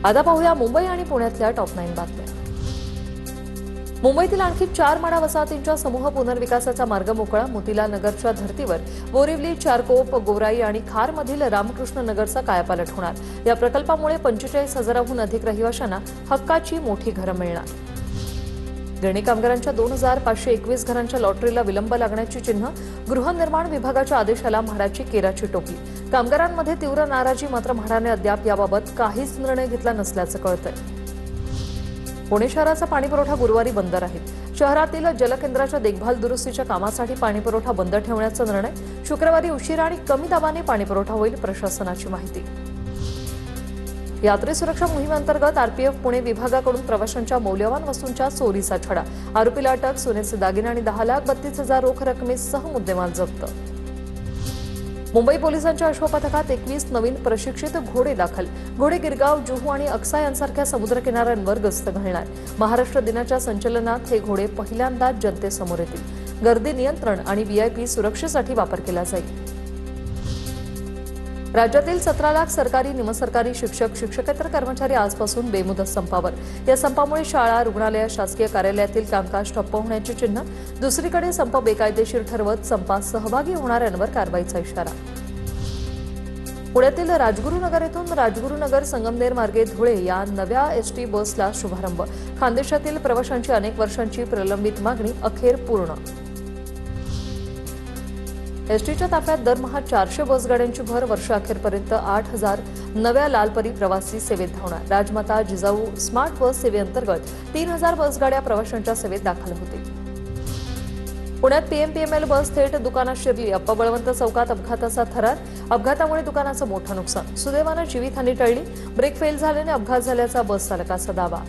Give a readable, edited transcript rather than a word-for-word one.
आता पाहूया मुंबई आणि पुण्यातल्या टॉप 9 बातम्या। मुंबईतील आणखी 4 माडा वसाहतींच्या समूह पुनर्विकासाचा मार्ग मोकळा। मोतीलाल नगरच्या धर्तीवर बोरिवली, चारकोप, गोराई आणि खारमधील रामकृष्ण नगरचा कायापालट होणार। या प्रकल्पामुळे 45,000हून अधिक रहिवाशांना हक्काची मोठी घरं मिळणार। गिरणी कामगारांच्या 2,521 घरांच्या लॉटरीला विलंब लागण्याची चिन्ह। गृहनिर्माण विभागाच्या आदेशाला म्हाडाची केराची टोपली। कामगारांमध्ये तीव्र नाराजी, मात्र म्हाडाने अद्याप याबाबत काहीच निर्णय घेतला नसल्याचं कळतंय। पुणे शहराचा पाणीपुरवठा गुरुवारी बंद राहील। शहरातील जलकेंद्राच्या देखभाल दुरुस्तीच्या कामासाठी पाणीपुरवठा बंद ठेवण्याचा निर्णय। शुक्रवारी उशिरा आणि कमी दाबाने पाणीपुरवठा होईल, प्रशासनाची माहिती। यात्री सुरक्षा मोहिमेअंतर्गत आरपीएफ पुणे विभागाकडून प्रवाशांच्या मौल्यवान वस्तूंच्या चोरीचा छडा। आरोपीला अटक। सोन्याचे दागिने आणि 10,32,000 रोख रकमेसह मुद्देमाल जप्त। मुंबई पोलिसांच्या अश्वपथकात 21 नवीन प्रशिक्षित घोडे दाखल। घोडे गिरगाव, जुहू आणि अक्सा यांसारख्या समुद्रकिनाऱ्यांवर गस्त घालणार। महाराष्ट्र दिनाच्या संचलनात हे घोडे पहिल्यांदाच जनतेसमोर येतील। गर्दी नियंत्रण आणि व्हीआयपी सुरक्षेसाठी वापर केला जाईल। राज्यातील 17 लाख सरकारी, निमसरकारी शिक्षक, शिक्षकेतर कर्मचारी आजपासून बेमुदत संपावर। या संपामुळे शाळा, रुग्णालय, शासकीय कार्यालयातील कामकाज ठप्प होण्याची चिन्ह। दुसरीकडे संप बेकायदेशीर ठरवत संपात सहभागी होणाऱ्यांवर कारवाईचा इशारा। पुण्यातील राजगुरुनगर येथून राजगुरुनगर संगमनेर मार्गे धुळे या नव्या एसटी बसला शुभारंभ। खानदेशातील प्रवाशांची अनेक वर्षांची प्रलंबित मागणी अखेर पूर्ण। एसटीच्या ताफ्यात दरमहा 400 बसगाड्यांची भर। वर्षाअखेरपर्यंत 8,000 नव्या लालपरी प्रवासी सेवेत धावणार। राजमाता जिजाऊ स्मार्ट बस सेवेअंतर्गत 3,000 बसगाड्या प्रवाशांच्या सेवेत दाखल होतील। पुण्यात पीएमपीएमएल बस थेट दुकानात शिरली। अप्पा बळवंत चौकात अपघाताचा थरार। अपघातामुळे दुकानाचं मोठं नुकसान। सुदैवानं जीवितहानी टळली। ब्रेक फेल झाल्याने अपघात झाल्याचा बस चालकाचा दावा।